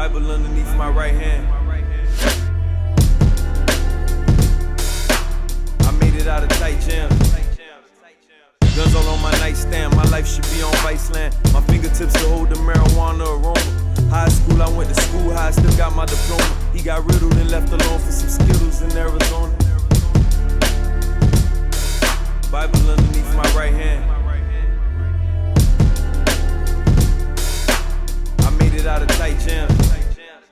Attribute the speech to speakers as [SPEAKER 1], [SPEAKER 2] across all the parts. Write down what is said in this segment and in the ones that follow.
[SPEAKER 1] Bible underneath my right hand. I made it out of tight jams. Guns all on my nightstand. My life should be on Viceland. My fingertips to hold the marijuana aroma. High school, I went to school high, still got my diploma. He got riddled and left alone for some Skittles in Arizona. Bible underneath my right hand. I made it out of tight jams.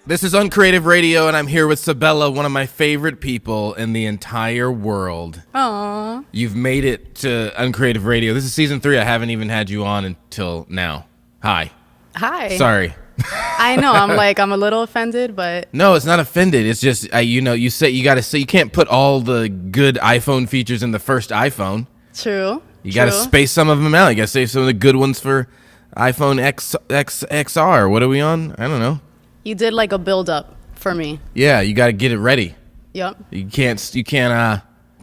[SPEAKER 2] This is Uncreative Radio, and I'm here with Sabela, one of my favorite people in the entire world.
[SPEAKER 3] Aww.
[SPEAKER 2] You've made it to Uncreative Radio. This is season 3. I haven't even had you on until now. Hi.
[SPEAKER 3] Hi.
[SPEAKER 2] Sorry.
[SPEAKER 3] I know. I'm a little offended, but
[SPEAKER 2] No, it's not offended. It's just you say you got to say you can't put all the good iPhone features in the first iPhone.
[SPEAKER 3] true.
[SPEAKER 2] You got to space some of them out. You got to save some of the good ones for iPhone XR. What are we on? I don't know.
[SPEAKER 3] You did like a build up for me.
[SPEAKER 2] Yeah, you got to get it ready.
[SPEAKER 3] Yep.
[SPEAKER 2] You can't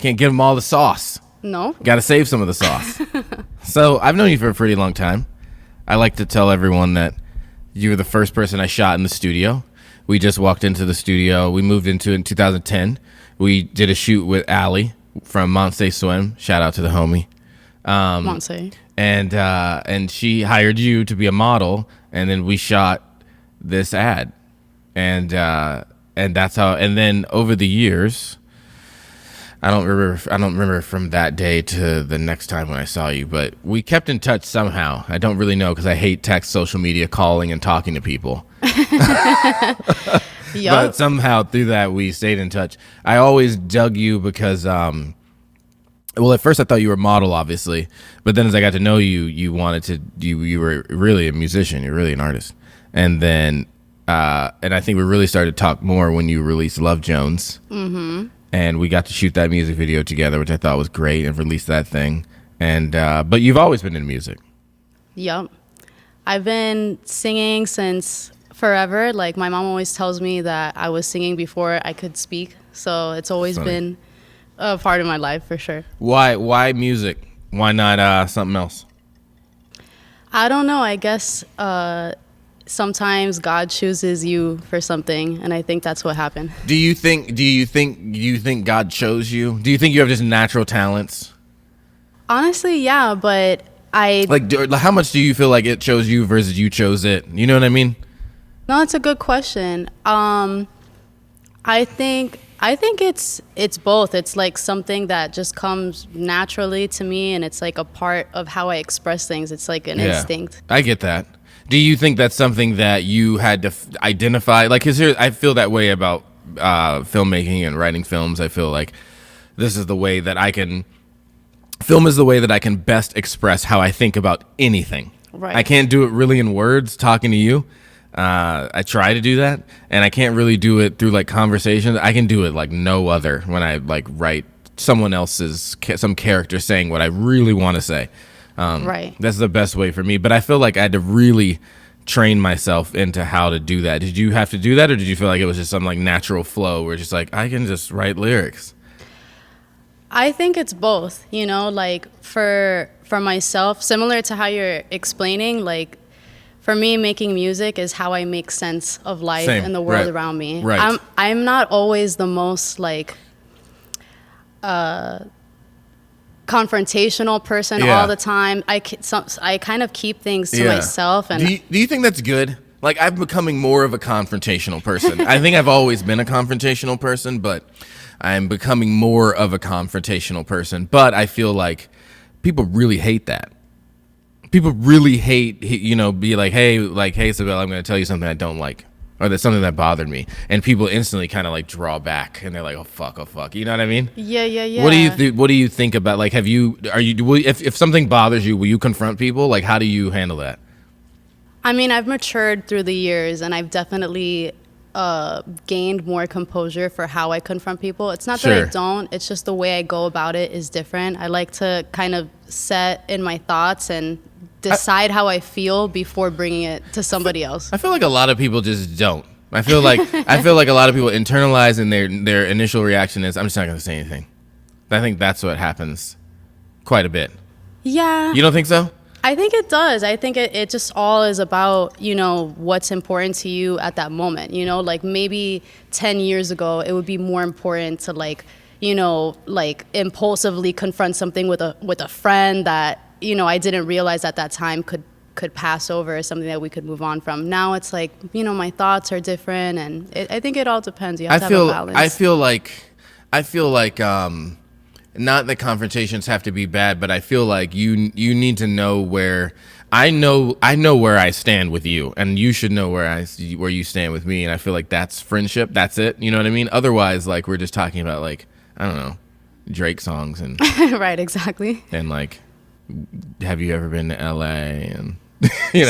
[SPEAKER 2] give them all the sauce.
[SPEAKER 3] No.
[SPEAKER 2] Got to save some of the sauce. So I've known you for a pretty long time. I like to tell everyone that you were the first person I shot in the studio. We just walked into the studio. We moved into it in 2010. We did a shoot with Allie from Monse Swim. Shout out to the homie.
[SPEAKER 3] Monse.
[SPEAKER 2] And she hired you to be a model, and then we shot this ad, and that's how. And then over the years, I don't remember from that day to the next time when I saw you, but we kept in touch somehow. I don't really know because I hate text, social media, calling, and talking to people.
[SPEAKER 3] Yep.
[SPEAKER 2] But somehow through that we stayed in touch. I always dug you because well, at first I thought you were a model, obviously, but then as I got to know you, you were really a musician. You're really an artist. And then and I think we really started to talk more when you released Love Jones. Mm-hmm. And we got to shoot that music video together, which I thought was great, and release that thing. And but you've always been in music.
[SPEAKER 3] Yep. I've been singing since forever. Like my mom always tells me that I was singing before I could speak. So it's always been a part of my life for sure.
[SPEAKER 2] Why music? Why not something else?
[SPEAKER 3] I don't know. I guess sometimes God chooses you for something, and I think that's what happened.
[SPEAKER 2] Do you think God chose you? Do you think you have just natural talents?
[SPEAKER 3] Honestly, yeah, but
[SPEAKER 2] how much do you feel like it chose you versus you chose it? You know what I mean?
[SPEAKER 3] No, it's a good question. I think it's both. It's like something that just comes naturally to me, and it's like a part of how I express things. It's like an instinct.
[SPEAKER 2] I get that. Do you think that's something that you had to identify? Like, I feel that way about filmmaking and writing films. I feel like this is the way that film is the way that I can best express how I think about anything.
[SPEAKER 3] Right.
[SPEAKER 2] I can't do it really in words talking to you. I try to do that, and I can't really do it through like conversations. I can do it like no other when I like write someone else's some character saying what I really want to say.
[SPEAKER 3] Right.
[SPEAKER 2] That's the best way for me. But I feel like I had to really train myself into how to do that. Did you have to do that, or did you feel like it was just some like natural flow where just like I can just write lyrics?
[SPEAKER 3] I think it's both. You know, like for myself, similar to how you're explaining, like for me, making music is how I make sense of life and the world around me.
[SPEAKER 2] Right.
[SPEAKER 3] I'm not always the most like confrontational person all the time. I kind of keep things to myself. And
[SPEAKER 2] do you think that's good? Like, I'm becoming more of a confrontational person. I think I've always been a confrontational person, but I'm becoming more of a confrontational person. But I feel like people really hate that. People really hate, be like, hey, Sabela, I'm going to tell you something I don't like, or that's something that bothered me, and people instantly kind of like draw back, and they're like, oh fuck, you know what I mean?
[SPEAKER 3] Yeah.
[SPEAKER 2] What do you think about, like, if something bothers you, will you confront people? Like, how do you handle that?
[SPEAKER 3] I mean, I've matured through the years, and I've definitely gained more composure for how I confront people. It's not that I don't, it's just the way I go about it is different. I like to kind of set in my thoughts and decide how I feel before bringing it to somebody else.
[SPEAKER 2] I feel like a lot of people just don't. I feel like a lot of people internalize, and their initial reaction is, I'm just not going to say anything. I think that's what happens quite a bit.
[SPEAKER 3] Yeah.
[SPEAKER 2] You don't think so?
[SPEAKER 3] I think it does. I think it just all is about, what's important to you at that moment. Like maybe 10 years ago, it would be more important to like impulsively confront something with a friend that, I didn't realize at that time could pass over as something that we could move on from. Now it's like, my thoughts are different, and I think it all depends. You have to have a balance.
[SPEAKER 2] I feel like not that confrontations have to be bad, but I feel like you need to know where I know where I stand with you, and you should know where you stand with me, and I feel like that's friendship. That's it. You know what I mean? Otherwise, like we're just talking about like, I don't know, Drake songs and
[SPEAKER 3] right, exactly.
[SPEAKER 2] And like, have you ever been to LA and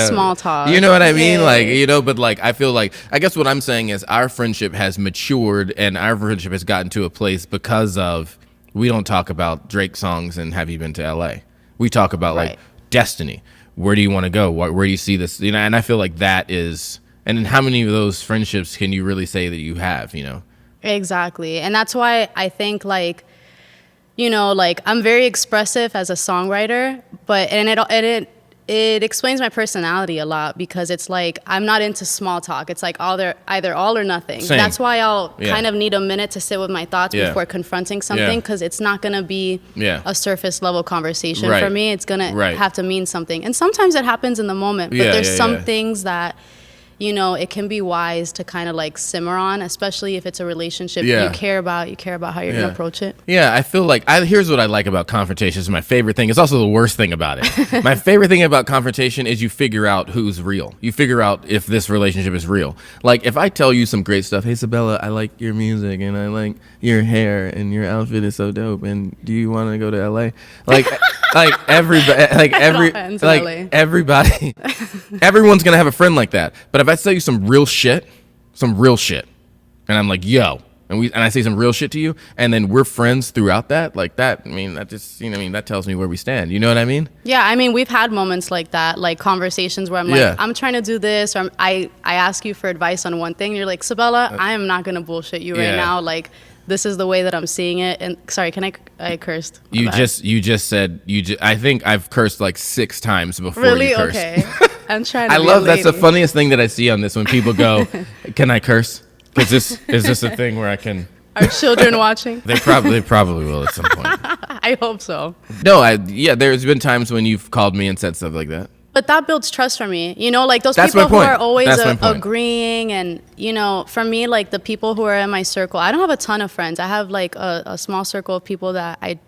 [SPEAKER 3] small talk.
[SPEAKER 2] You know what I mean? Yeah. Like, but like I feel like I guess what I'm saying is our friendship has matured and our friendship has gotten to a place because of we don't talk about Drake songs and have you been to LA. We talk about like destiny. Where do you want to go? Where do you see this? And I feel like that is, and then how many of those friendships can you really say that you have,
[SPEAKER 3] Exactly. And that's why I think like, like I'm very expressive as a songwriter, but it explains my personality a lot because it's like I'm not into small talk. It's like either all or nothing.
[SPEAKER 2] Same.
[SPEAKER 3] That's why I'll kind of need a minute to sit with my thoughts before confronting something because it's not going to be a surface level conversation for me. It's going to have to mean something. And sometimes it happens in the moment, but there's some things that it can be wise to kind of like simmer on, especially if it's a relationship you care about how you're going to approach it.
[SPEAKER 2] Yeah, I feel like here's what I like about confrontations. My favorite thing is also the worst thing about it. My favorite thing about confrontation is you figure out who's real. You figure out if this relationship is real. Like if I tell you some great stuff, hey Sabela, I like your music and I like your hair and your outfit is so dope. And do you want to go to LA? Everybody, everyone's gonna have a friend like that. But if I tell you some real shit, and I'm like, yo, and I say some real shit to you, and then we're friends throughout that, like that. I mean, that just, that tells me where we stand. You know what I mean?
[SPEAKER 3] Yeah, I mean, we've had moments like that, like conversations where I'm like, I'm trying to do this, or I ask you for advice on one thing, and you're like, Sabela, I am not gonna bullshit you right now, like. This is the way that I'm seeing it. And sorry, I cursed.
[SPEAKER 2] You just said I think I've cursed like 6 times before
[SPEAKER 3] really?
[SPEAKER 2] You cursed.
[SPEAKER 3] Okay. I'm trying to
[SPEAKER 2] I love that's the funniest thing that I see on this when people go, "Can I curse?" Is this a thing where I can?
[SPEAKER 3] Are children watching?
[SPEAKER 2] They probably will at some point.
[SPEAKER 3] I hope so.
[SPEAKER 2] No, there's been times when you've called me and said stuff like that.
[SPEAKER 3] But that builds trust for me. Like those people who are always agreeing and, for me, like the people who are in my circle, I don't have a ton of friends. I have like a small circle of people that I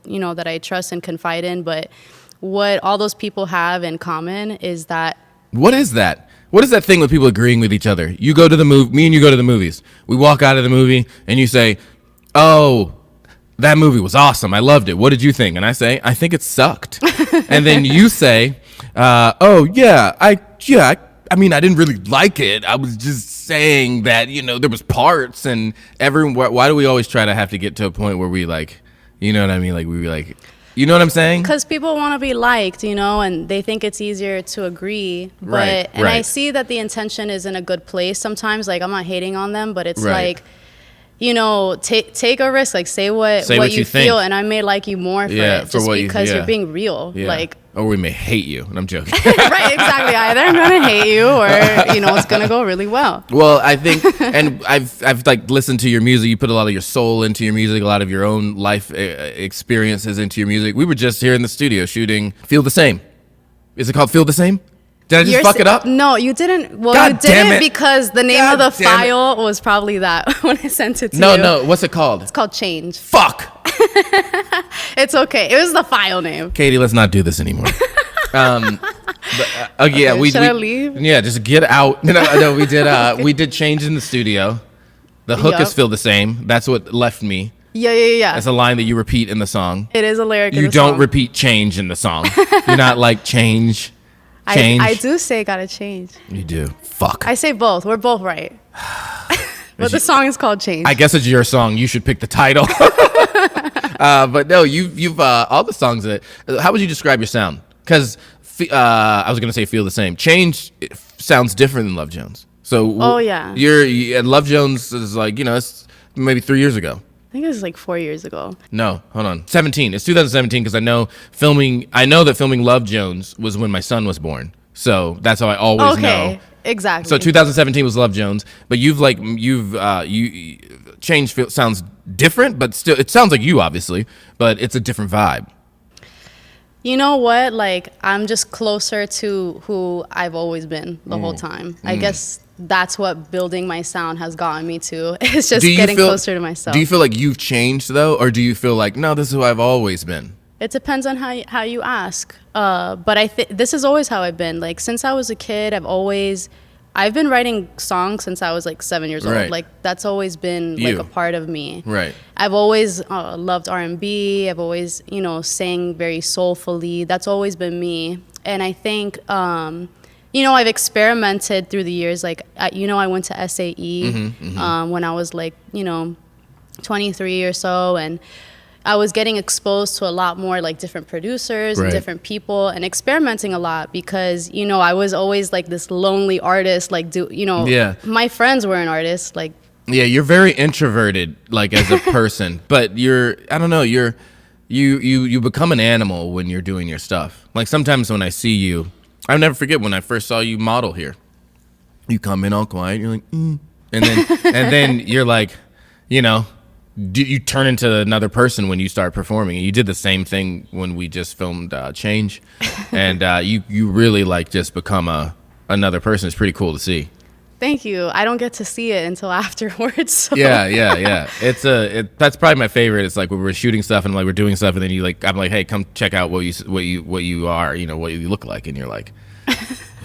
[SPEAKER 3] trust and confide in. But what all those people have in common is that.
[SPEAKER 2] What is that? What is that thing with people agreeing with each other? You go to the movie, me and you go to the movies. We walk out of the movie and you say, oh, that movie was awesome. I loved it. What did you think? And I say, I think it sucked. And then you say, I mean, I didn't really like it. I was just saying that, there was parts and why do we always try to have to get to a point where we like, you know what I mean? Like we like, you know what I'm saying?
[SPEAKER 3] Because people want to be liked, and they think it's easier to agree. But I see that the intention is in a good place sometimes. Like I'm not hating on them, but it's like, take a risk. Like say what you feel, and I may like you more for it just because you're being real. Yeah. Like,
[SPEAKER 2] or we may hate you, and I'm joking.
[SPEAKER 3] Right, exactly. Either I'm gonna hate you, or it's gonna go really well.
[SPEAKER 2] Well, I think, and I've like listened to your music. You put a lot of your soul into your music, a lot of your own life experiences into your music. We were just here in the studio shooting "Feel the Same." Is it called "Feel the Same"? Did I just fuck it up?
[SPEAKER 3] No, you didn't. Well,
[SPEAKER 2] God
[SPEAKER 3] you didn't because the name of the file was probably that when I sent it to you.
[SPEAKER 2] No. What's it called?
[SPEAKER 3] It's called Change.
[SPEAKER 2] Fuck.
[SPEAKER 3] It's okay. It was the file name.
[SPEAKER 2] Katie, let's not do this anymore. Should I
[SPEAKER 3] leave?
[SPEAKER 2] Yeah, just get out. No, we did. Okay. We did Change in the studio. The hook is "Feel the Same." That's what left me.
[SPEAKER 3] Yeah.
[SPEAKER 2] That's a line that you repeat in the song.
[SPEAKER 3] It is a lyric.
[SPEAKER 2] You don't repeat "change" in the song. You're not like change.
[SPEAKER 3] I do say gotta change.
[SPEAKER 2] You do. Fuck.
[SPEAKER 3] I say both. We're both right. But the song is called Change.
[SPEAKER 2] I guess it's your song. You should pick the title. But no, you've all the songs that. How would you describe your sound? Because I was gonna say "Feel the Same." Change sounds different than Love Jones. So
[SPEAKER 3] oh yeah,
[SPEAKER 2] you're Love Jones is like it's maybe 3 years ago.
[SPEAKER 3] think it was like 4 years ago.
[SPEAKER 2] No, hold on. 17. It's 2017 because I know that filming Love Jones was when my son was born. So that's how I always know.
[SPEAKER 3] Exactly.
[SPEAKER 2] So 2017 was Love Jones, but you changed sounds different, but still it sounds like you obviously, but it's a different vibe.
[SPEAKER 3] You know what? Like, I'm just closer to who I've always been the whole time. I guess that's what building my sound has gotten me to. It's just getting closer to myself.
[SPEAKER 2] Do you feel like you've changed though, or do you feel like, no, this is who I've always been?
[SPEAKER 3] It depends on how you ask. But I think this is always how I've been. Like, since I was a kid, I've been writing songs since I was like 7 years old. Like, that's always been like a part of me.
[SPEAKER 2] Right.
[SPEAKER 3] I've always loved R&B. I've always, sang very soulfully. That's always been me. And I think, I've experimented through the years. Like, I went to SAE when I was like, 23 or so. And I was getting exposed to a lot more like different producers and different people and experimenting a lot because, I was always like this lonely artist, like, my friends weren't artists. Like,
[SPEAKER 2] yeah, you're very introverted, like as a person, but you become an animal when you're doing your stuff. Like sometimes when I see you, I'll never forget when I first saw you model here. You come in all quiet, you're like, and then you're like, you turn into another person when you start performing. You did the same thing when we just filmed Change, and you really like just become another person. It's pretty cool to see.
[SPEAKER 3] Thank you. I don't get to see it until afterwards. So.
[SPEAKER 2] Yeah. That's probably my favorite. It's like when we're shooting stuff and like we're doing stuff, and then I'm like, hey, come check out what you are, what you look like, and you're like, what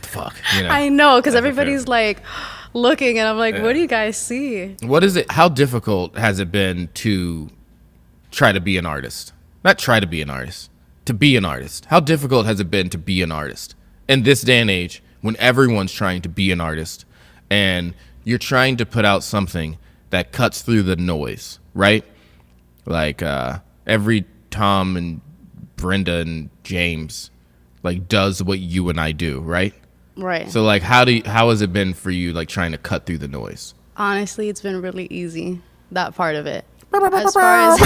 [SPEAKER 2] the fuck?
[SPEAKER 3] I know, because everybody's like looking, and I'm like, what do you guys see?
[SPEAKER 2] What is it? How difficult has it been to try to be an artist? Not try to be an artist, to be an artist. How difficult has it been to be an artist in this day and age when everyone's trying to be an artist and you're trying to put out something that cuts through the noise, right? Like every Tom and Brenda and James like does what you and I do, right?
[SPEAKER 3] Right.
[SPEAKER 2] So like how has it been for you like trying to cut through the noise?
[SPEAKER 3] Honestly, it's been really easy, that part of it. As far as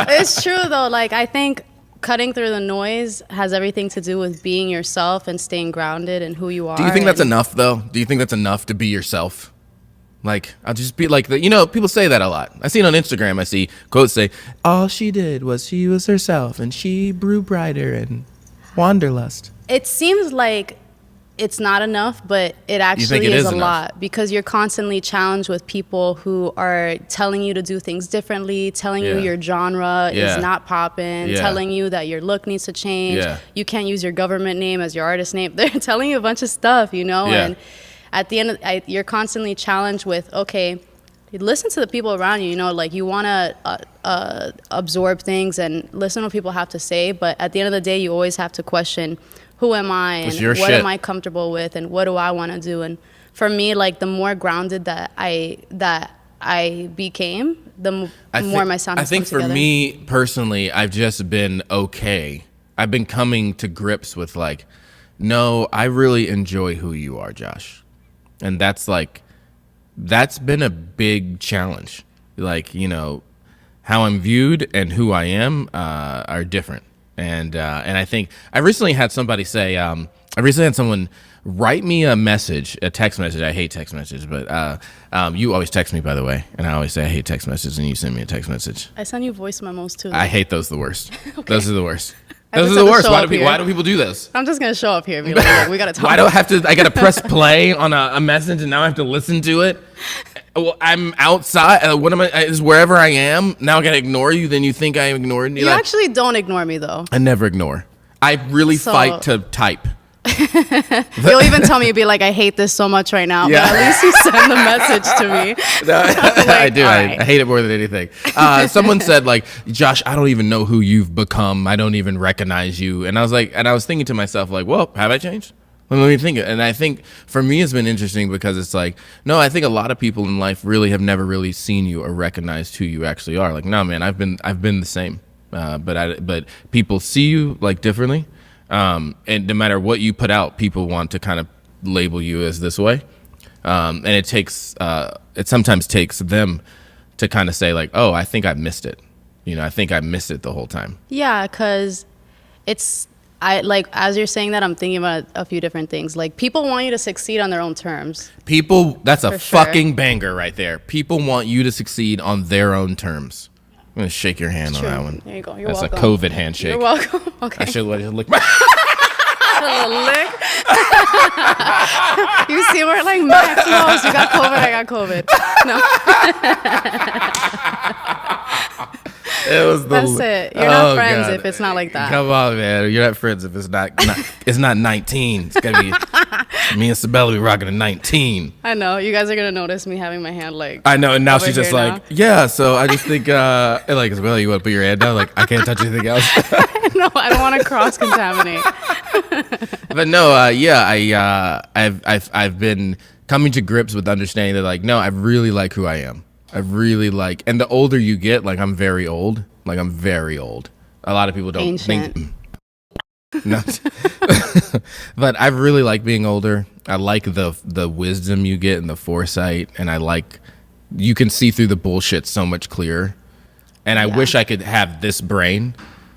[SPEAKER 3] it's true though. Like I think cutting through the noise has everything to do with being yourself and staying grounded in who you are.
[SPEAKER 2] Do you think that's enough though? Do you think that's enough to be yourself? Like, I'll just be like, people say that a lot. I see it on Instagram. I see quotes say, all she did was she was herself and she grew brighter and wanderlust.
[SPEAKER 3] It seems like it's not enough, but it actually is a lot because you're constantly challenged with people who are telling you to do things differently, telling you your genre is not popping, telling you that your look needs to change. You can't use your government name as your artist name. They're telling you a bunch of stuff, and at the end, you're constantly challenged with, okay, listen to the people around you, like you want to absorb things and listen to what people have to say. But at the end of the day, you always have to question, who am I and what am I comfortable with and what do I want to do? And for me, like the more grounded that I became, the more my sound has come together.
[SPEAKER 2] I think for me personally, I've just been okay. I've been coming to grips with like, no, I really enjoy who you are, Josh. And that's been a big challenge. Like, how I'm viewed and who I am are different. And I think I recently had somebody say, someone write me a text message. I hate text messages, but you always text me, by the way. And I always say I hate text messages, and you send me a text message.
[SPEAKER 3] I send you voice memos too.
[SPEAKER 2] I hate those the worst. Okay. Those are the worst.
[SPEAKER 3] Those are the worst.
[SPEAKER 2] Why do people do this?
[SPEAKER 3] I'm just gonna show up here and be like, we gotta talk.
[SPEAKER 2] Why do I have to? I gotta press play on a message, and now I have to listen to it. Well, I'm outside. What am I? Is wherever I am now? I gotta ignore you. Then you think I ignored you?
[SPEAKER 3] You actually don't ignore me though.
[SPEAKER 2] I never ignore. I really fight to type.
[SPEAKER 3] You'll even tell me, you'll be like, I hate this so much right now, but at least you send the message to me.
[SPEAKER 2] No, I do. Right. I hate it more than anything. Someone said like, Josh, I don't even know who you've become. I don't even recognize you. And I was thinking to myself like, well, have I changed? Let me think. And I think for me, it's been interesting because it's like, no, I think a lot of people in life really have never really seen you or recognized who you actually are. Like, no, man, I've been the same. But people see you like differently. And no matter what you put out, people want to kind of label you as this way. And it sometimes takes them to kind of say like, oh, I think I missed it. I think I missed it the whole time.
[SPEAKER 3] Yeah, because as you're saying that, I'm thinking about a few different things. Like, people want you to succeed on their own terms.
[SPEAKER 2] That's a
[SPEAKER 3] For sure.
[SPEAKER 2] fucking banger right there. People want you to succeed on their own terms. I'm going to shake your hand on that one.
[SPEAKER 3] There you go. You're
[SPEAKER 2] That's
[SPEAKER 3] welcome.
[SPEAKER 2] a COVID handshake.
[SPEAKER 3] You're welcome. Okay.
[SPEAKER 2] I should let you lick my...
[SPEAKER 3] A lick. You see where like Max knows you got COVID, I got COVID. No. That's it. You're not friends if it's not like that.
[SPEAKER 2] Come on, man. You're not friends if it's not it's not 19. It's gotta be me and Sabela be rocking a 19.
[SPEAKER 3] I know. You guys are gonna notice me having my hand like.
[SPEAKER 2] I know, and now she's just like,
[SPEAKER 3] now.
[SPEAKER 2] yeah. So I just think, like, Sabela, you want to put your hand down? Like, I can't touch anything else.
[SPEAKER 3] No, I don't want to cross contaminate.
[SPEAKER 2] But no, yeah, I've been coming to grips with understanding that, like, no, I really like who I am. I really like, and the older you get, like, I'm very old. Like, I'm very old. A lot of people don't
[SPEAKER 3] Ancient.
[SPEAKER 2] think. No. But I really like being older. I like the wisdom you get and the foresight, and I like you can see through the bullshit so much clearer. And I wish I could have this brain,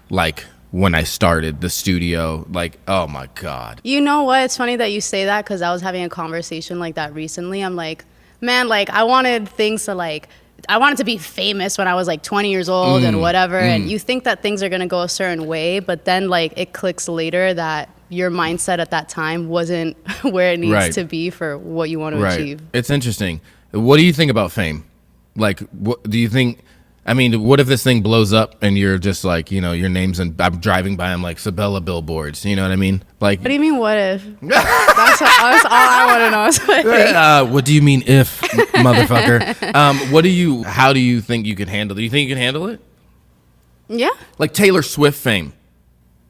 [SPEAKER 2] like when I started the studio. Like, oh my God.
[SPEAKER 3] You know what? It's funny that you say that, because I was having a conversation like that recently. I'm like, man, like, I wanted things to like. I wanted to be famous when I was like 20 years old and whatever. And you think that things are going to go a certain way, but then like it clicks later that your mindset at that time wasn't where it needs to be for what you want to achieve.
[SPEAKER 2] It's interesting. What do you think about fame? Like, what do you think? I mean, what if this thing blows up and you're just like, your name's I'm driving by, I'm like Sabela billboards. You know what I mean? Like,
[SPEAKER 3] what do you mean, what if? That's all I want to know. Is what I think.
[SPEAKER 2] What do you mean if, motherfucker? How do you think you can handle it? Do you think you can handle it?
[SPEAKER 3] Yeah.
[SPEAKER 2] Like Taylor Swift fame,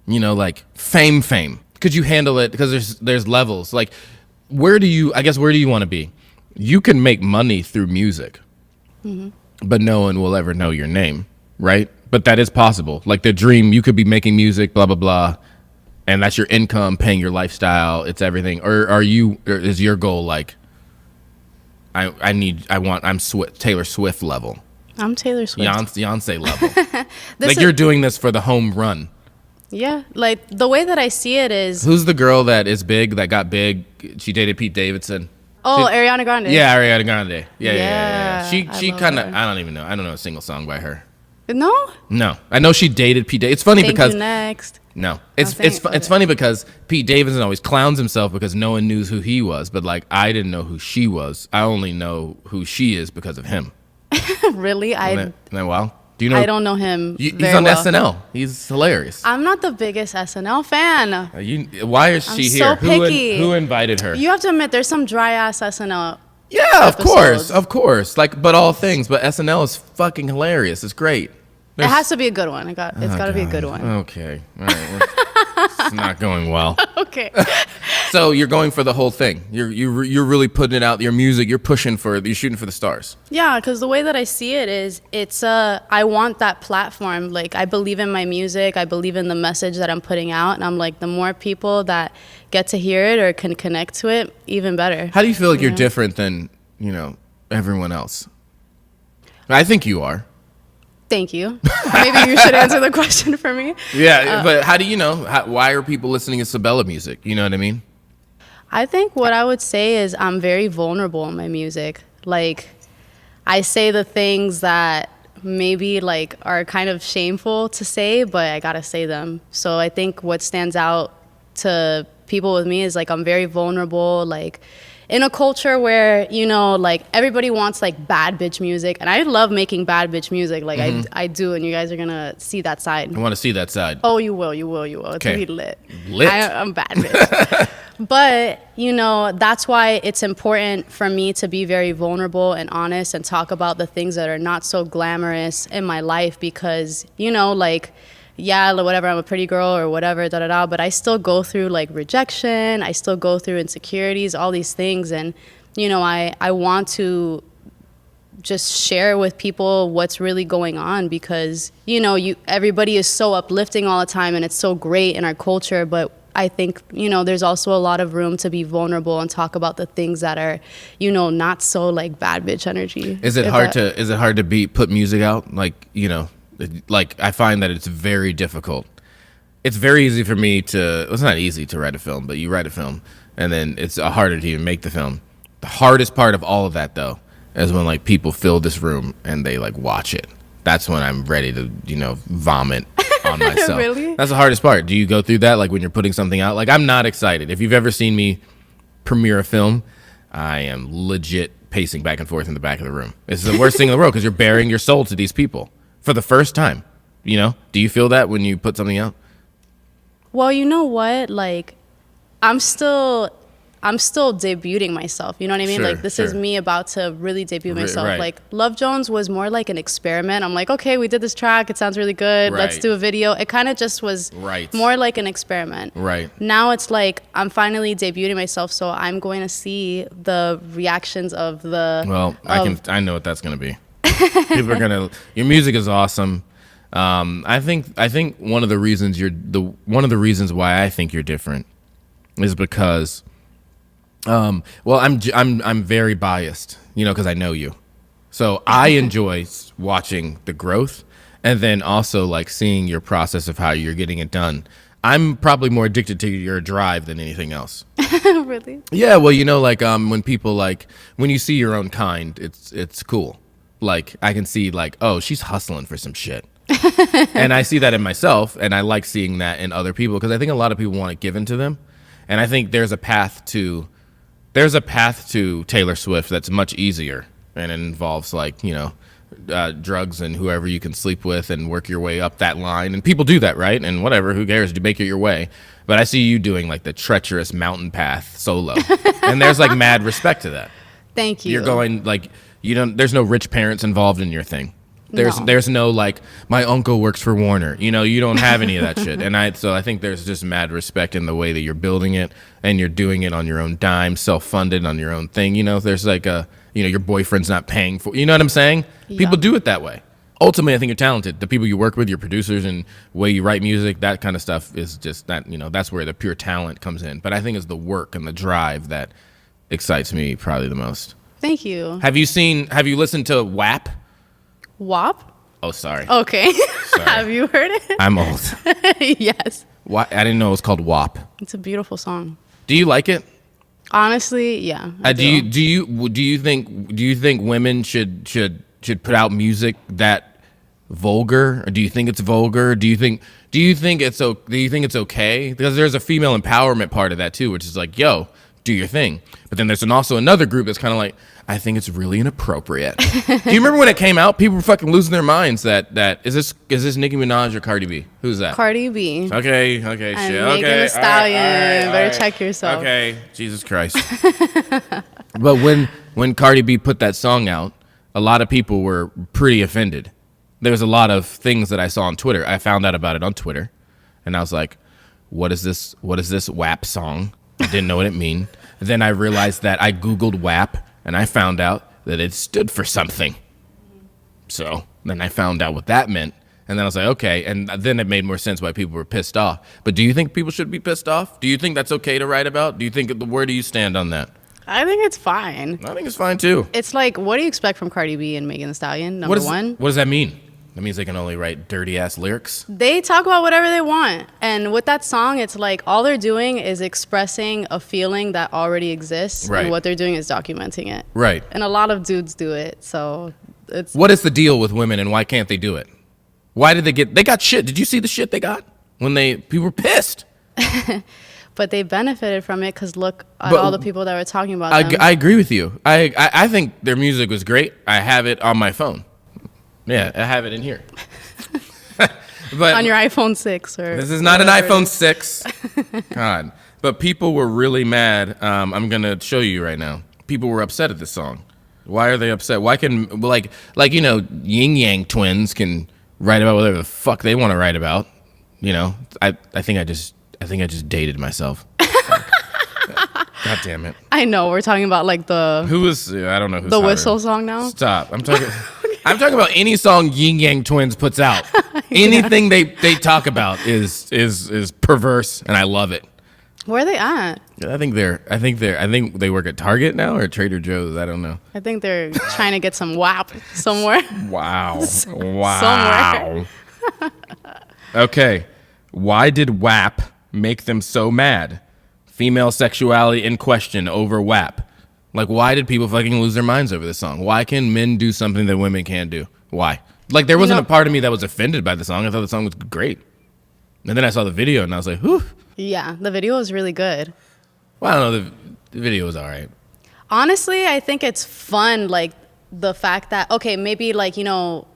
[SPEAKER 2] like fame. Could you handle it? Because there's levels. Like, where do you want to be? You can make money through music. Mm-hmm. But no one will ever know your name, right? But that is possible. Like the dream, you could be making music, blah, blah, blah, and that's your income, paying your lifestyle, it's everything. Or is your goal like, I'm Taylor Swift level?
[SPEAKER 3] I'm Taylor Swift.
[SPEAKER 2] Beyonce level. Like you're doing this for the home run.
[SPEAKER 3] Yeah, like the way that I see it is.
[SPEAKER 2] Who's the girl that is big, that got big? She dated Pete Davidson.
[SPEAKER 3] Oh, Ariana Grande.
[SPEAKER 2] Yeah, Ariana Grande. Yeah. She kind of, I don't even know. I don't know a single song by her.
[SPEAKER 3] No?
[SPEAKER 2] I know she dated Pete Davidson. It's funny because.
[SPEAKER 3] You next.
[SPEAKER 2] No. It's funny because Pete Davidson always clowns himself because no one knew who he was. But like, I didn't know who she was. I only know who she is because of him.
[SPEAKER 3] Really?
[SPEAKER 2] Well, do you know?
[SPEAKER 3] I don't know him.
[SPEAKER 2] He's on SNL. He's hilarious.
[SPEAKER 3] I'm not the biggest SNL fan.
[SPEAKER 2] Why is she here?
[SPEAKER 3] So picky.
[SPEAKER 2] Who invited her?
[SPEAKER 3] You have to admit, there's some dry ass SNL.
[SPEAKER 2] Yeah,
[SPEAKER 3] episodes.
[SPEAKER 2] of course. Like, but all things. But SNL is fucking hilarious. It's great.
[SPEAKER 3] It has to be a good one. It's got to be a good one.
[SPEAKER 2] Okay. All right. It's not going well.
[SPEAKER 3] Okay.
[SPEAKER 2] So you're going for the whole thing. You're really putting it out. Your music. You're shooting for the stars.
[SPEAKER 3] Yeah, because the way that I see it is, I want that platform. Like, I believe in my music. I believe in the message that I'm putting out, and I'm like, the more people that get to hear it or can connect to it, even better.
[SPEAKER 2] How do you feel like you're different than everyone else? I think you are.
[SPEAKER 3] Thank you. Maybe you should answer the question for me.
[SPEAKER 2] Yeah, but how do you know? Why are people listening to Sabela music? You know what I mean?
[SPEAKER 3] I think what I would say is I'm very vulnerable in my music. Like, I say the things that maybe like are kind of shameful to say, but I gotta say them. So I think what stands out to people with me is like I'm very vulnerable, like in a culture where, like everybody wants like bad bitch music, and I love making bad bitch music. Like I do, and you guys are gonna see that side.
[SPEAKER 2] I want to see that side.
[SPEAKER 3] Oh, you will. It's gonna be lit. I'm bad bitch. But, that's why it's important for me to be very vulnerable and honest and talk about the things that are not so glamorous in my life because, whatever, I'm a pretty girl or whatever, but I still go through like rejection. I still go through insecurities, all these things. And, I want to just share with people what's really going on because, everybody is so uplifting all the time and it's so great in our culture, but I think, there's also a lot of room to be vulnerable and talk about the things that are, not so like bad bitch energy.
[SPEAKER 2] Is it hard to put music out? Like, I find that it's very difficult. It's very easy for me it's not easy to write a film, but you write a film and then it's harder to even make the film. The hardest part of all of that though is when like people fill this room and they like watch it. That's when I'm ready to, vomit on myself.
[SPEAKER 3] Really?
[SPEAKER 2] That's the hardest part. Do you go through that like when you're putting something out? Like I'm not excited. If you've ever seen me premiere a film, I am legit pacing back and forth in the back of the room. It's the worst thing in the world because you're bearing your soul to these people for the first time. Do you feel that when you put something out?
[SPEAKER 3] Well, you know what? Like, I'm still debuting myself. You know what I mean?
[SPEAKER 2] Sure,
[SPEAKER 3] like, this is me about to really debut myself.
[SPEAKER 2] Right.
[SPEAKER 3] Like, Love Jones was more like an experiment. I'm like, okay, we did this track. It sounds really good.
[SPEAKER 2] Right.
[SPEAKER 3] Let's do a video. It kind of just was more like an experiment.
[SPEAKER 2] Right.
[SPEAKER 3] Now it's like I'm finally debuting myself, so I'm going to see the reactions of the.
[SPEAKER 2] Well, I know what that's going to be. People are gonna. Your music is awesome. I think one of the reasons why I think you're different is because, I'm very biased, because I know you, so I enjoy watching the growth, and then also like seeing your process of how you're getting it done. I'm probably more addicted to your drive than anything else.
[SPEAKER 3] Really?
[SPEAKER 2] Yeah. Well, when people when you see your own kind, it's cool. Like I can see like, oh, she's hustling for some shit. And I see that in myself, and I like seeing that in other people because I think a lot of people want it given to them, and I think there's a path to Taylor Swift that's much easier, and it involves like drugs and whoever you can sleep with and work your way up that line, and people do that, right? And whatever, who cares? You make it your way. But I see you doing like the treacherous mountain path solo, and there's like mad respect to that.
[SPEAKER 3] Thank you.
[SPEAKER 2] You're going like there's no rich parents involved in your thing. There's no like my uncle works for Warner. You don't have any of that shit. And I think there's just mad respect in the way that you're building it, and you're doing it on your own dime, self-funded on your own thing. There's like your boyfriend's not paying for. You know what I'm saying? Yeah. People do it that way. Ultimately, I think you're talented. The people you work with, your producers, and way you write music, that kind of stuff is just that. That's where the pure talent comes in. But I think it's the work and the drive that excites me probably the most.
[SPEAKER 3] Thank you.
[SPEAKER 2] Have you listened to WAP?
[SPEAKER 3] WAP?
[SPEAKER 2] Oh, sorry.
[SPEAKER 3] Okay.
[SPEAKER 2] Sorry.
[SPEAKER 3] Have you heard it?
[SPEAKER 2] I'm old.
[SPEAKER 3] Yes.
[SPEAKER 2] Why? I didn't know it was called WAP.
[SPEAKER 3] It's a beautiful song.
[SPEAKER 2] Do you like it?
[SPEAKER 3] Honestly, yeah.
[SPEAKER 2] Do you think women should put out music that vulgar, or do you think it's vulgar? Do you think it's okay? Because there's a female empowerment part of that too, which is like, yo, do your thing. But then there's also another group that's kind of like, I think it's really inappropriate. Do you remember when it came out? People were fucking losing their minds. That is this Nicki Minaj or Cardi B? Who's that?
[SPEAKER 3] Cardi B.
[SPEAKER 2] Okay,
[SPEAKER 3] I'm
[SPEAKER 2] shit.
[SPEAKER 3] Megan
[SPEAKER 2] Okay,
[SPEAKER 3] Thee Stallion.
[SPEAKER 2] all right.
[SPEAKER 3] Better check yourself.
[SPEAKER 2] Okay, Jesus Christ. But when Cardi B put that song out, a lot of people were pretty offended. There was a lot of things that I saw on Twitter. I found out about it on Twitter, and I was like, "What is this? What is this WAP song?" I didn't know what it mean. Then I realized that I Googled WAP, and I found out that it stood for something. So then I found out what that meant, and then I was like, okay. And then it made more sense why people were pissed off. But do you think people should be pissed off? Do you think that's okay to write about? Where do you stand on that?
[SPEAKER 3] I think it's fine.
[SPEAKER 2] I think it's fine too.
[SPEAKER 3] It's like, what do you expect from Cardi B and Megan Thee Stallion? Number one.
[SPEAKER 2] What does that mean? That means they can only write dirty ass lyrics?
[SPEAKER 3] They talk about whatever they want. And with that song, it's like all they're doing is expressing a feeling that already exists.
[SPEAKER 2] Right.
[SPEAKER 3] And what they're doing is documenting it.
[SPEAKER 2] Right.
[SPEAKER 3] And a lot of dudes do it. So it's.
[SPEAKER 2] What is the deal with women, and why can't they do it? Why did they got shit? Did you see the shit they got? People were pissed.
[SPEAKER 3] But they benefited from it because look at all the people that were talking about them.
[SPEAKER 2] I agree with you. I think their music was great. I have it on my phone. Yeah, I have it in here. But
[SPEAKER 3] on your iPhone 6 or
[SPEAKER 2] this is not an iPhone 6. God. But people were really mad. I'm going to show you right now. People were upset at this song. Why are they upset? Why can Yin Yang twins can write about whatever the fuck they want to write about. I think I just dated myself. God damn it.
[SPEAKER 3] I know we're talking about like I
[SPEAKER 2] don't know who's
[SPEAKER 3] the Whistle song now.
[SPEAKER 2] Stop. I'm talking about any song Yin Yang Twins puts out. Anything they talk about is perverse, and I love it.
[SPEAKER 3] Where are they at?
[SPEAKER 2] I think they work at Target now or Trader Joe's. I don't know.
[SPEAKER 3] I think they're trying to get some WAP somewhere.
[SPEAKER 2] Wow. Wow.
[SPEAKER 3] Somewhere.
[SPEAKER 2] Okay. Why did WAP make them so mad? Female sexuality in question over WAP. Like, why did people fucking lose their minds over this song? Why can men do something that women can't do? Why? Like, there wasn't a part of me that was offended by the song. I thought the song was great. And then I saw the video and I was like, whew.
[SPEAKER 3] Yeah, the video was really good.
[SPEAKER 2] Well, I don't know. The video was all right.
[SPEAKER 3] Honestly, I think it's fun, like, the fact that, okay, maybe, like, you know,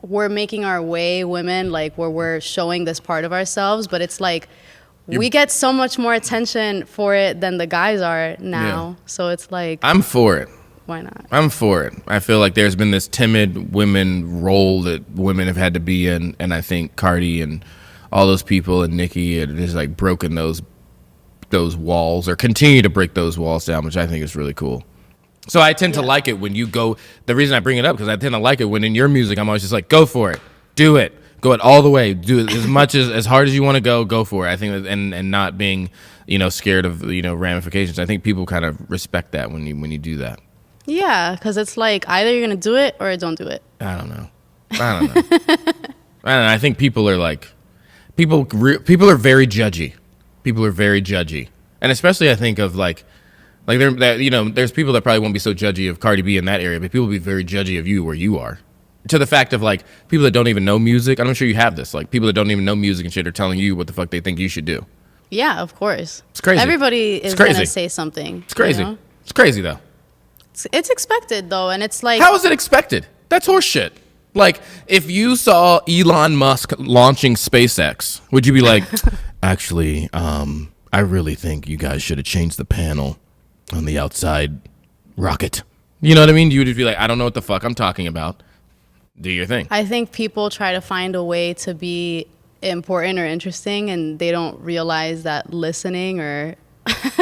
[SPEAKER 3] we're making our way, women, like, where we're showing this part of ourselves, but it's like, we get so much more attention for it than the guys are now. Yeah. So it's like...
[SPEAKER 2] I'm for it.
[SPEAKER 3] Why not?
[SPEAKER 2] I'm for it. I feel like there's been this timid women role that women have had to be in, and I think Cardi and all those people and Nicki have just like broken those walls or continue to break those walls down, which I think is really cool. So I tend to like it when you go... The reason I bring it up, because I tend to like it when in your music, I'm always just like, go for it. Do it. Go it all the way. Do it as hard as you want to go for it. I think, and not being, you know, scared of, you know, ramifications. I think people kind of respect that when you do that.
[SPEAKER 3] Yeah, because it's like either you're gonna do it or don't do it.
[SPEAKER 2] I don't know. I don't know. I think people are like, people are very judgy. People are very judgy, and especially I think of like there's people that probably won't be so judgy of Cardi B in that area, but people will be very judgy of you where you are. To the fact of like people that don't even know music, I'm sure you have this. Like people that don't even know music and shit are telling you what the fuck they think you should do.
[SPEAKER 3] Yeah, of course.
[SPEAKER 2] It's crazy.
[SPEAKER 3] Everybody is gonna say something.
[SPEAKER 2] It's crazy.
[SPEAKER 3] You know?
[SPEAKER 2] It's crazy though.
[SPEAKER 3] It's expected though, and it's like,
[SPEAKER 2] how is it expected? That's horseshit. Like if you saw Elon Musk launching SpaceX, would you be like, actually, I really think you guys should have changed the panel on the outside rocket. You know what I mean? You would be like, I don't know what the fuck I'm talking about. Do your thing. I think people try to find a way to be important or interesting, and they don't realize that listening or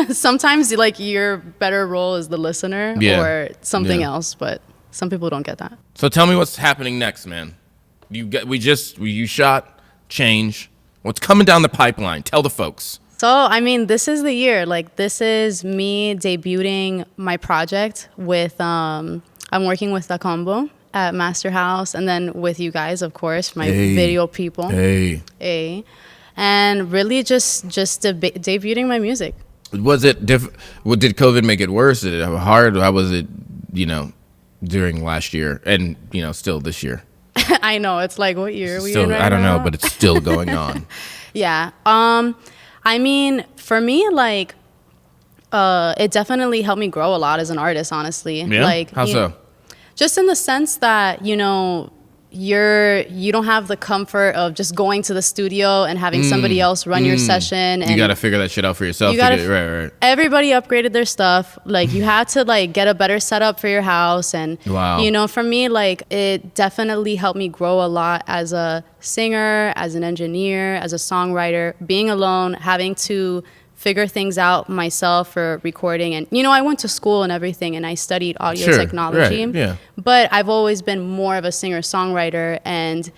[SPEAKER 2] sometimes like your better role is the listener or something else, but some people don't get that. So tell me what's happening next, man. You shot Change. What's coming down the pipeline? Tell the folks. So, I mean, this is the year. Like, this is me debuting my project with, I'm working with Da Combo at Master House, and then with you guys, of course, my video people. And really just debuting my music. Was it did COVID make it worse? Did it hard? How was it, during last year and, still this year? I know. It's like, what year are we in right now? I don't know, but it's still going on. Yeah. I mean, for me, like, it definitely helped me grow a lot as an artist, honestly. Yeah? Like, how so? Just in the sense that, you don't have the comfort of just going to the studio and having somebody else run your session. And you got to figure that shit out for yourself. Right. Everybody upgraded their stuff. Like, you had to, like, get a better setup for your house. And, for me, like, it definitely helped me grow a lot as a singer, as an engineer, as a songwriter, being alone, having to figure things out myself for recording. And, I went to school and everything, and I studied audio technology. Right. Yeah. But I've always been more of a singer-songwriter. And,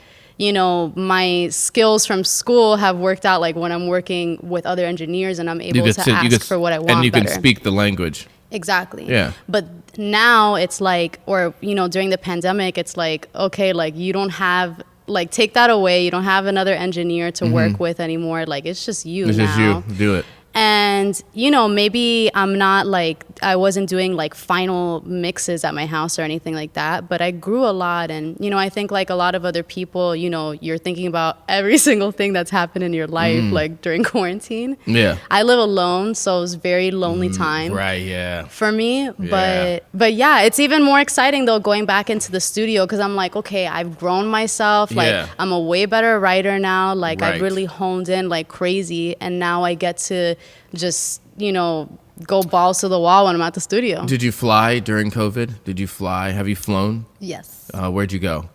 [SPEAKER 2] my skills from school have worked out, like, when I'm working with other engineers and I'm able to ask for what I want. And you can speak the language. Exactly. Yeah. But now it's like, or, during the pandemic, it's like, okay, like, you don't have... Like, take that away. You don't have another engineer to work with anymore. Like, it's just you now. It's just you. Do it. And, maybe I'm not, like, I wasn't doing, like, final mixes at my house or anything like that. But I grew a lot. And, I think, like, a lot of other people, you're thinking about every single thing that's happened in your life, like, during quarantine. Yeah. I live alone, so it was a very lonely time. Right, yeah. For me. Yeah. But yeah, it's even more exciting, though, going back into the studio. Because I'm like, okay, I've grown myself. Like, I'm a way better writer now. Like, I've really honed in like crazy. And now I get to just, go balls to the wall when I'm at the studio. Did you fly during COVID? Did you fly? Have you flown? Yes. Where'd you go?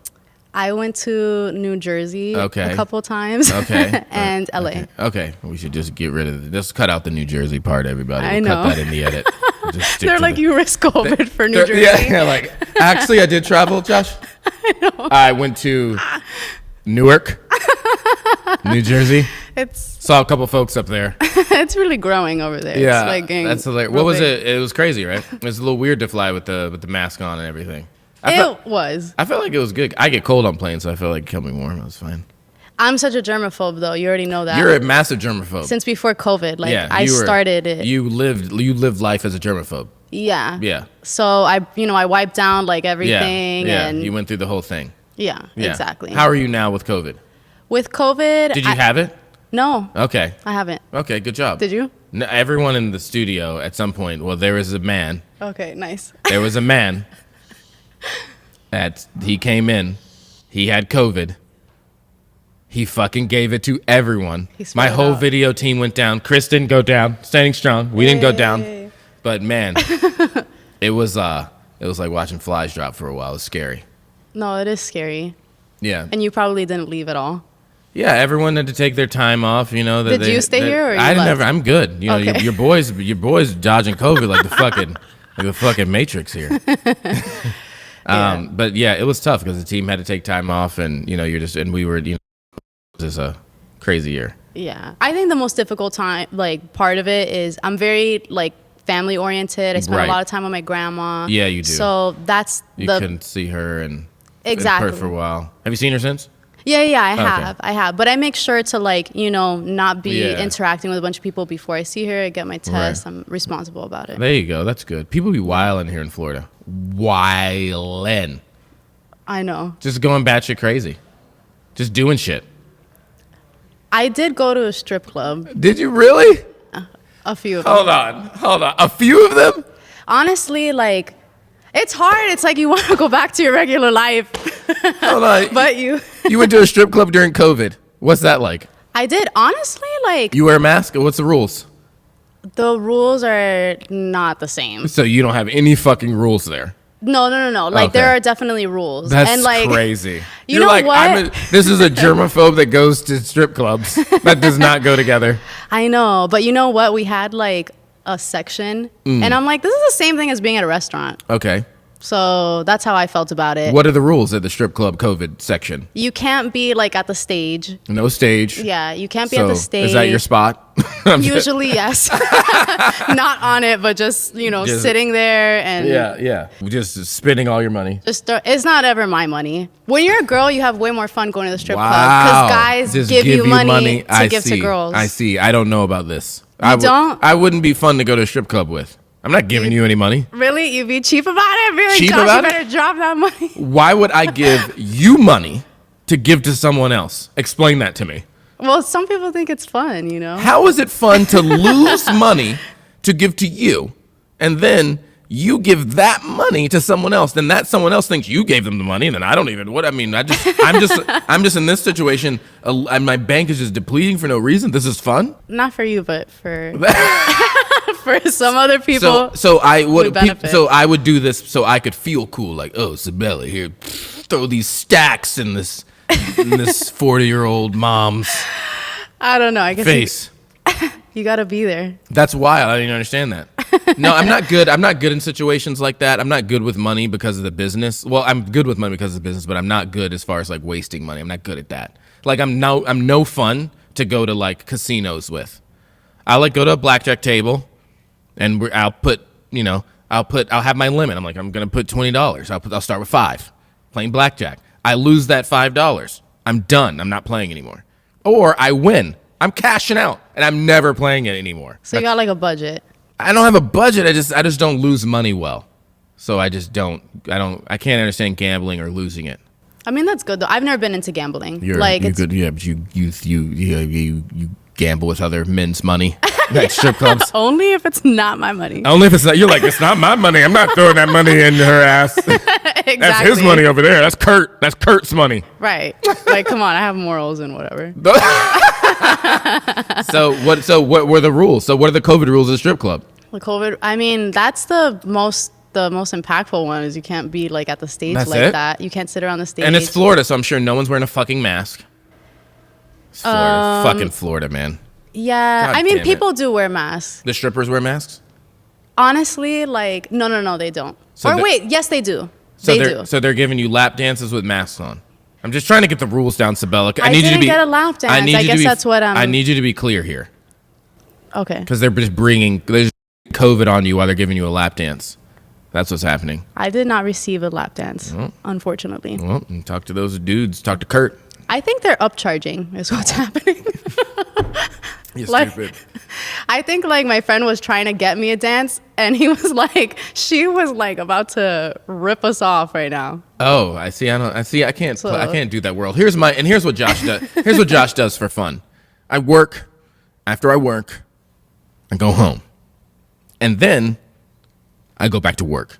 [SPEAKER 2] I went to New Jersey a couple times. Okay. And LA. Okay. We should just get rid of it. Just cut out the New Jersey part, everybody. I know. Cut that in the edit. They're like, you risk COVID for New Jersey. Yeah, like, actually, I did travel, Josh. I know. I went to Newark, New Jersey. Saw a couple folks up there.
[SPEAKER 3] It's really growing over there.
[SPEAKER 2] Yeah,
[SPEAKER 3] it's like
[SPEAKER 2] that's hilarious. What was it? It was crazy, right? It was a little weird to fly with the mask on and everything. I felt like it was good. I get cold on planes, so I felt like it kept me warm. It was fine.
[SPEAKER 3] I'm such a germaphobe, though. You already know that.
[SPEAKER 2] You're a massive germaphobe.
[SPEAKER 3] Since before COVID, I started it.
[SPEAKER 2] You lived life as a germaphobe.
[SPEAKER 3] Yeah.
[SPEAKER 2] Yeah.
[SPEAKER 3] So I wiped down like everything.
[SPEAKER 2] Yeah.
[SPEAKER 3] And
[SPEAKER 2] you went through the whole thing.
[SPEAKER 3] Yeah. Exactly.
[SPEAKER 2] How are you now with COVID?
[SPEAKER 3] With COVID,
[SPEAKER 2] did you have it?
[SPEAKER 3] No.
[SPEAKER 2] Okay.
[SPEAKER 3] I haven't.
[SPEAKER 2] Okay. Good job.
[SPEAKER 3] Did you?
[SPEAKER 2] No, everyone in the studio at some point. Well, there was a man.
[SPEAKER 3] Okay. Nice.
[SPEAKER 2] There was a man. He came in. He had COVID. He fucking gave it to everyone. My whole video team went down. Chris didn't go down. Standing strong. We didn't go down. But man, it was like watching flies drop for a while. It was scary.
[SPEAKER 3] No, it is scary.
[SPEAKER 2] Yeah.
[SPEAKER 3] And you probably didn't leave at all.
[SPEAKER 2] Yeah, everyone had to take their time off. You know.
[SPEAKER 3] Did you stay here? Or you left?
[SPEAKER 2] Never. I'm good. You know, okay. your boys dodging COVID like the fucking Matrix here. Yeah. But yeah, it was tough because the team had to take time off, and we were, it was just a crazy year.
[SPEAKER 3] Yeah, I think the most difficult part of it is I'm very family oriented. I spend a lot of time with my grandma.
[SPEAKER 2] Yeah, you do.
[SPEAKER 3] So that's
[SPEAKER 2] you couldn't see her and
[SPEAKER 3] exactly
[SPEAKER 2] for a while. Have you seen her since?
[SPEAKER 3] Yeah, I have. But I make sure to not be interacting with a bunch of people before I see her. I get my test. Right. I'm responsible about it.
[SPEAKER 2] There you go. That's good. People be wilding here in Florida. Wildin'.
[SPEAKER 3] I know.
[SPEAKER 2] Just going batshit crazy. Just doing shit.
[SPEAKER 3] I did go to a strip club.
[SPEAKER 2] Did you really?
[SPEAKER 3] A few of them.
[SPEAKER 2] Hold on. A few of them?
[SPEAKER 3] Honestly, it's hard. It's like you want to go back to your regular life.
[SPEAKER 2] Hold on.
[SPEAKER 3] But you
[SPEAKER 2] went to a strip club during COVID. What's that like?
[SPEAKER 3] I did. Honestly,
[SPEAKER 2] You wear a mask? What's the rules?
[SPEAKER 3] The rules are not the same.
[SPEAKER 2] So you don't have any fucking rules there?
[SPEAKER 3] No. There are definitely rules.
[SPEAKER 2] That's crazy.
[SPEAKER 3] You're know what?
[SPEAKER 2] This is a germaphobe that goes to strip clubs. That does not go together.
[SPEAKER 3] I know. But you know what? We had a section. And I'm like, this is the same thing as being at a restaurant.
[SPEAKER 2] Okay.
[SPEAKER 3] So that's how I felt about it.
[SPEAKER 2] What are the rules at the strip club COVID section?
[SPEAKER 3] You can't be at the stage.
[SPEAKER 2] No stage.
[SPEAKER 3] Yeah, you can't be at the stage.
[SPEAKER 2] Is that your spot?
[SPEAKER 3] Usually, yes. Not on it, but just sitting there and
[SPEAKER 2] yeah. Just spending all your money.
[SPEAKER 3] It's not ever my money. When you're a girl, you have way more fun going to the strip club
[SPEAKER 2] because
[SPEAKER 3] guys
[SPEAKER 2] just
[SPEAKER 3] give you money to give to girls.
[SPEAKER 2] I see. I don't know about this.
[SPEAKER 3] Don't?
[SPEAKER 2] I wouldn't be fun to go to a strip club with. I'm not giving you any money.
[SPEAKER 3] Really? You'd be cheap about it? Be like,
[SPEAKER 2] cheap
[SPEAKER 3] gosh,
[SPEAKER 2] about
[SPEAKER 3] you better drop that money.
[SPEAKER 2] Why would I give you money to give to someone else? Explain that to me.
[SPEAKER 3] Well, some people think it's fun,
[SPEAKER 2] How is it fun to lose money to give to you, and then you give that money to someone else? Then that someone else thinks you gave them the money, and then I don't even. I'm just in this situation, and my bank is just depleting for no reason. This is fun.
[SPEAKER 3] Not for you, but for. For some other people,
[SPEAKER 2] so I would do this so I could feel cool, Sabela here, throw these stacks in this 40-year-old mom's.
[SPEAKER 3] I don't know. I guess
[SPEAKER 2] face.
[SPEAKER 3] You gotta be there.
[SPEAKER 2] That's wild. I didn't understand that. No, I'm not good. I'm not good in situations like that. I'm not good with money because of the business. Well, I'm good with money because of the business, but I'm not good as far as wasting money. I'm not good at that. I'm no fun to go to casinos with. I'll go to a blackjack table. And I'll have my limit. I'm I'm gonna put $20. I'll start with $5, playing blackjack. I lose that $5. I'm done. I'm not playing anymore. Or I win. I'm cashing out, and I'm never playing it anymore.
[SPEAKER 3] So you got a budget?
[SPEAKER 2] I don't have a budget. I just don't lose money well. So I just don't. I can't understand gambling or losing it.
[SPEAKER 3] I mean, that's good though. I've never been into gambling.
[SPEAKER 2] You're good. Yeah, but you gamble with other men's money. At strip clubs.
[SPEAKER 3] Only if it's not my money.
[SPEAKER 2] Only if it's not. You're it's not my money. I'm not throwing that money in her ass. Exactly. That's his money over there. That's Kurt. That's Kurt's money.
[SPEAKER 3] Right. Come on. I have morals and whatever.
[SPEAKER 2] So what were the rules? So what are the COVID rules of the strip club?
[SPEAKER 3] The COVID. I mean, that's the most impactful one is you can't be at the stage that. You can't sit around the stage.
[SPEAKER 2] And it's Florida, so I'm sure no one's wearing a fucking mask. It's Florida. Fucking Florida, man.
[SPEAKER 3] Yeah, I mean, people do wear masks.
[SPEAKER 2] The strippers wear masks?
[SPEAKER 3] Honestly, no, they don't. Yes, they do.
[SPEAKER 2] So they're giving you lap dances with masks on. I'm just trying to get the rules down, Sabela.
[SPEAKER 3] I didn't get a lap dance. I guess that's what I'm...
[SPEAKER 2] I need you to be clear here.
[SPEAKER 3] Okay.
[SPEAKER 2] Because they're just bringing COVID on you while they're giving you a lap dance. That's what's happening.
[SPEAKER 3] I did not receive a lap dance, unfortunately.
[SPEAKER 2] Well, talk to those dudes. Talk to Kurt.
[SPEAKER 3] I think they're upcharging is what's happening.
[SPEAKER 2] You're
[SPEAKER 3] like,
[SPEAKER 2] stupid.
[SPEAKER 3] I think like my friend was trying to get me a dance, and he was like, she was like about to rip us off right now.
[SPEAKER 2] Oh, I see. I can't do that world. Here's what Josh does. Here's what Josh does for fun. I work. After I work, I go home, and then I go back to work.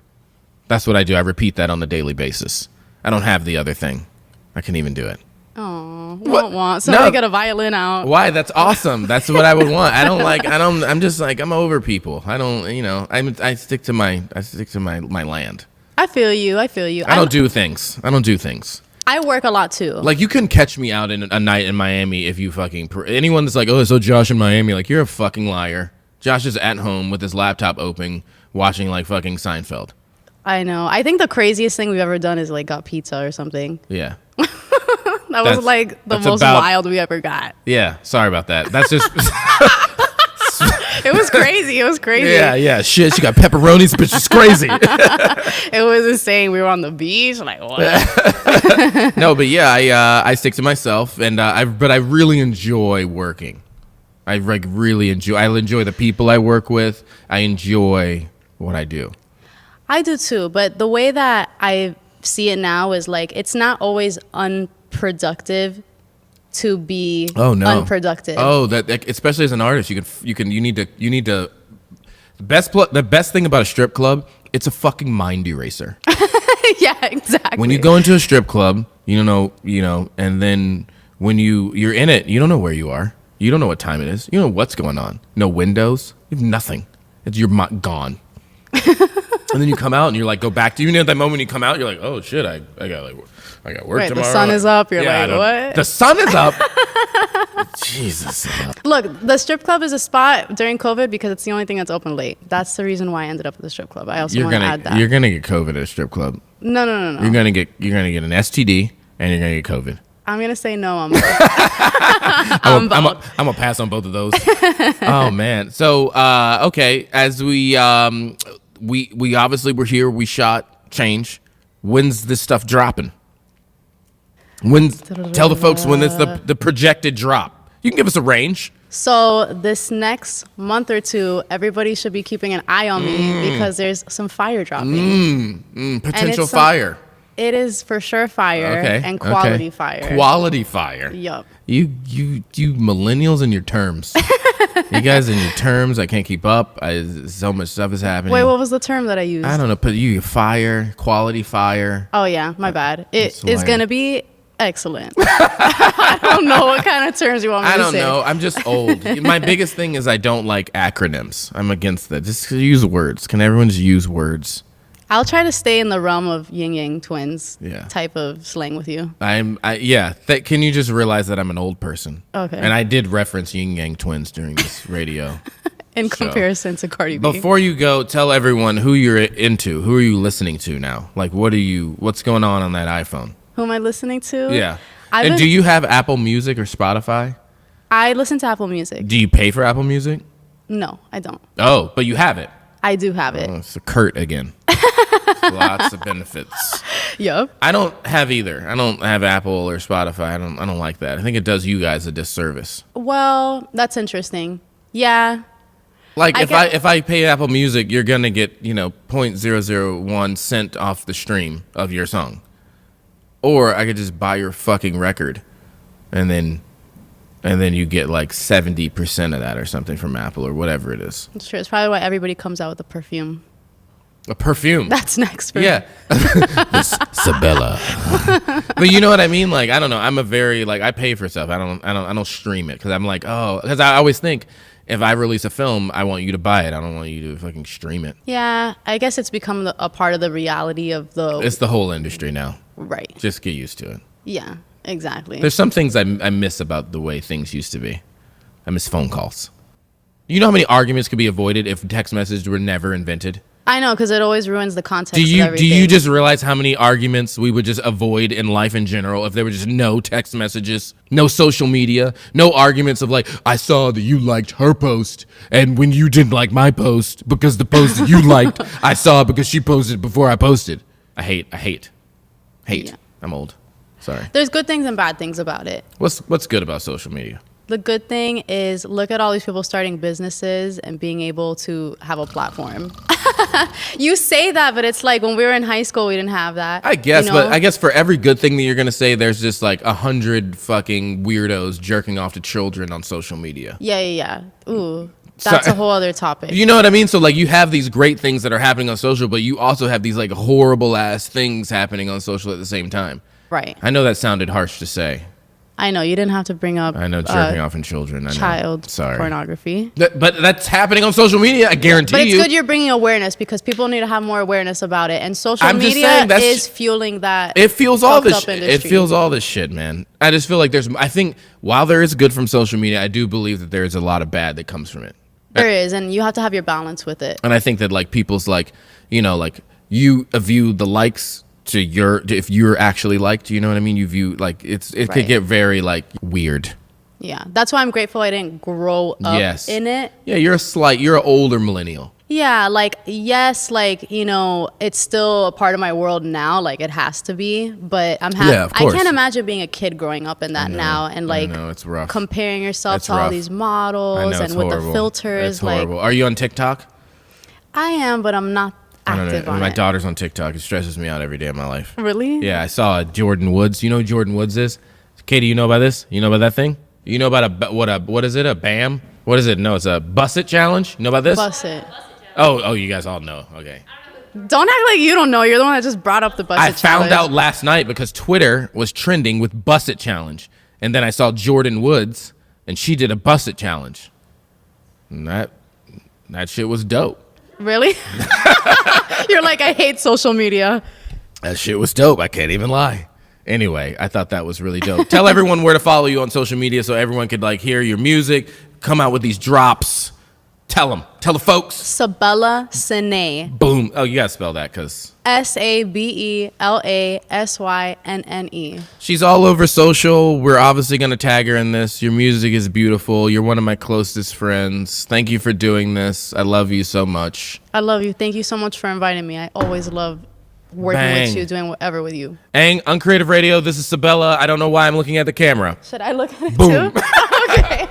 [SPEAKER 2] That's what I do. I repeat that on a daily basis. I don't have the other thing. I can't even do it.
[SPEAKER 3] Oh, want. Somebody get a violin out.
[SPEAKER 2] Why? That's awesome. That's what I would want. I'm just like, I'm over people. I don't, I stick to my land.
[SPEAKER 3] I feel you.
[SPEAKER 2] I don't do things.
[SPEAKER 3] I work a lot too.
[SPEAKER 2] Like, you couldn't catch me out in a night in Miami if you fucking, anyone that's like, oh, so Josh in Miami, like, you're a fucking liar. Josh is at home with his laptop open, watching like fucking Seinfeld.
[SPEAKER 3] I know. I think the craziest thing we've ever done is like got pizza or something.
[SPEAKER 2] Yeah.
[SPEAKER 3] That was like the most wild we ever got.
[SPEAKER 2] Yeah, sorry about that. That's just...
[SPEAKER 3] It was crazy.
[SPEAKER 2] Yeah. Shit, she got pepperonis, but she's crazy.
[SPEAKER 3] It was insane. We were on the beach, like, what?
[SPEAKER 2] No, but yeah, I stick to myself, and I really enjoy working. I enjoy the people I work with. I enjoy what I do.
[SPEAKER 3] I do too, but the way that I see it now is like, it's not always unproductive to be unproductive.
[SPEAKER 2] Oh, that especially as an artist, you need to the best thing about a strip club, it's a fucking mind eraser.
[SPEAKER 3] Yeah, exactly.
[SPEAKER 2] When you go into a strip club, you know, and then when you're in it, you don't know where you are. You don't know what time it is. You don't know what's going on. No windows. You have nothing. You're gone. And then you come out and you're like, go back to, you know, that moment you come out, you're like, oh shit, I got work tomorrow.
[SPEAKER 3] The sun is up. You're like, what?
[SPEAKER 2] The sun is up. Jesus.
[SPEAKER 3] Look, the strip club is a spot during COVID because it's the only thing that's open late. That's the reason why I ended up at the strip club. I also want to add that.
[SPEAKER 2] You're gonna get COVID at a strip club.
[SPEAKER 3] No.
[SPEAKER 2] You're gonna get an STD and you're gonna get COVID.
[SPEAKER 3] I'm gonna say no on both.
[SPEAKER 2] I'm gonna pass on both of those. Oh man. So okay, as we obviously were here, we shot Change. When's this stuff dropping? Tell the folks when it's the projected drop. You can give us a range.
[SPEAKER 3] So this next month or two, everybody should be keeping an eye on me because there's some fire dropping.
[SPEAKER 2] Potential fire.
[SPEAKER 3] It is for sure fire and quality fire.
[SPEAKER 2] Quality fire.
[SPEAKER 3] Yup.
[SPEAKER 2] You millennials and your terms. You guys and your terms, I can't keep up. So much stuff is happening.
[SPEAKER 3] Wait, what was the term that I used?
[SPEAKER 2] I don't know. But fire, quality fire.
[SPEAKER 3] Oh yeah, my bad. It is gonna be excellent. I don't know what kind of terms you want me to say.
[SPEAKER 2] I don't know. I'm just old. My biggest thing is I don't like acronyms. I'm against that. Just use words. Can everyone just use words?
[SPEAKER 3] I'll try to stay in the realm of yin yang twins type of slang with you.
[SPEAKER 2] Can you just realize that I'm an old person?
[SPEAKER 3] Okay.
[SPEAKER 2] And I did reference yin yang twins during this radio.
[SPEAKER 3] In comparison to Cardi B.
[SPEAKER 2] Before you go, tell everyone who you're into. Who are you listening to now? Like, what's going on that iPhone?
[SPEAKER 3] Who am I listening to?
[SPEAKER 2] Yeah. Do you have Apple Music or Spotify?
[SPEAKER 3] I listen to Apple Music.
[SPEAKER 2] Do you pay for Apple Music?
[SPEAKER 3] No, I don't.
[SPEAKER 2] Oh, but you have it.
[SPEAKER 3] I do have it.
[SPEAKER 2] It's a Kurt again. Lots of benefits.
[SPEAKER 3] Yep.
[SPEAKER 2] I don't have either. I don't have Apple or Spotify. I don't like that. I think it does you guys a disservice.
[SPEAKER 3] Well, that's interesting. Yeah.
[SPEAKER 2] Like if I pay Apple Music, you're gonna get 0.001 cent off the stream of your song, or I could just buy your fucking record, and then you get like 70% of that or something from Apple or whatever it is.
[SPEAKER 3] It's true. It's probably why everybody comes out with a perfume.
[SPEAKER 2] A perfume.
[SPEAKER 3] That's next for me.
[SPEAKER 2] This Sabela. But you know what I mean? Like, I don't know. I'm a very I pay for stuff. I don't stream it because I'm like, because I always think if I release a film, I want you to buy it. I don't want you to fucking stream it.
[SPEAKER 3] Yeah, I guess it's become a part of the reality of the.
[SPEAKER 2] It's the whole industry now.
[SPEAKER 3] Right.
[SPEAKER 2] Just get used to it.
[SPEAKER 3] Yeah, exactly.
[SPEAKER 2] There's some things I miss about the way things used to be. I miss phone calls. You know how many arguments could be avoided if text messages were never invented?
[SPEAKER 3] I know, because it always ruins the context
[SPEAKER 2] Do
[SPEAKER 3] of everything.
[SPEAKER 2] you just realize how many arguments we would just avoid in life in general if there were just no text messages, no social media, no arguments of like, I saw that you liked her post, and when you didn't like my post because the post that you liked, I saw because she posted before I posted. I hate. Yeah. I'm old. Sorry.
[SPEAKER 3] There's good things and bad things about it.
[SPEAKER 2] What's good about social media?
[SPEAKER 3] The good thing is look at all these people starting businesses and being able to have a platform. You say that, but it's like when we were in high school, we didn't have that.
[SPEAKER 2] I guess,
[SPEAKER 3] you know?
[SPEAKER 2] But I guess for every good thing that you're going to say, there's just like 100 fucking weirdos jerking off to children on social media.
[SPEAKER 3] Yeah. Ooh, that's a whole other topic.
[SPEAKER 2] You know what I mean? So like you have these great things that are happening on social, but you also have these like horrible ass things happening on social at the same time.
[SPEAKER 3] Right.
[SPEAKER 2] I know that sounded harsh to say.
[SPEAKER 3] I know, you didn't have to bring up
[SPEAKER 2] jerking off in children. I know.
[SPEAKER 3] Child
[SPEAKER 2] Sorry.
[SPEAKER 3] pornography.
[SPEAKER 2] But that's happening on social media, I guarantee you.
[SPEAKER 3] But it's good you're bringing awareness because people need to have more awareness about it. And social media is fueling that.
[SPEAKER 2] It fuels all this shit. It fuels all this shit, man. I just feel like I think while there is good from social media, I do believe that there is a lot of bad that comes from it.
[SPEAKER 3] There is, and you have to have your balance with it.
[SPEAKER 2] And I think that like people's like, you know, like you view the likes to if you're actually liked, you know what I mean? You view like it could get very like weird.
[SPEAKER 3] Yeah, that's why I'm grateful I didn't grow up in it.
[SPEAKER 2] Yeah, you're an older millennial.
[SPEAKER 3] Yeah, like yes, like you know, it's still a part of my world now. Like it has to be, but I'm happy.
[SPEAKER 2] Yeah, of course.
[SPEAKER 3] I can't imagine being a kid growing up in that now and like
[SPEAKER 2] it's rough.
[SPEAKER 3] Comparing yourself to all these models and with the filters.
[SPEAKER 2] It's horrible. Like, are you on TikTok?
[SPEAKER 3] I am, but I'm not.
[SPEAKER 2] My daughter's on TikTok. It stresses me out every day of my life.
[SPEAKER 3] Really?
[SPEAKER 2] Yeah, I saw Jordan Woods. You know who Jordan Woods is? Katie, you know about this? You know about that thing? You know about what is it? A BAM? What is it? No, it's a Bus It challenge. You know about this?
[SPEAKER 3] Bus It.
[SPEAKER 2] Oh, you guys all know. Okay.
[SPEAKER 3] Don't act like you don't know. You're the one that just brought up the Bus It challenge.
[SPEAKER 2] I found out last night because Twitter was trending with Bus It challenge. And then I saw Jordan Woods and she did a Bus It challenge. And that shit was dope.
[SPEAKER 3] Really? You're like, I hate social media.
[SPEAKER 2] That shit was dope. I can't even lie. Anyway, I thought that was really dope. Tell everyone where to follow you on social media so everyone could like hear your music, come out with these drops. Tell them. Tell the folks.
[SPEAKER 3] Sabela Synne.
[SPEAKER 2] Boom. Oh, you got to spell that because
[SPEAKER 3] SabelaSynne.
[SPEAKER 2] She's all over social. We're obviously going to tag her in this. Your music is beautiful. You're one of my closest friends. Thank you for doing this. I love you so much.
[SPEAKER 3] I love you. Thank you so much for inviting me. I always love working with you, doing whatever with you.
[SPEAKER 2] Uncreative Radio. This is Sabela. I don't know why I'm looking at the camera.
[SPEAKER 3] Should I look at it
[SPEAKER 2] Boom.
[SPEAKER 3] too? Okay.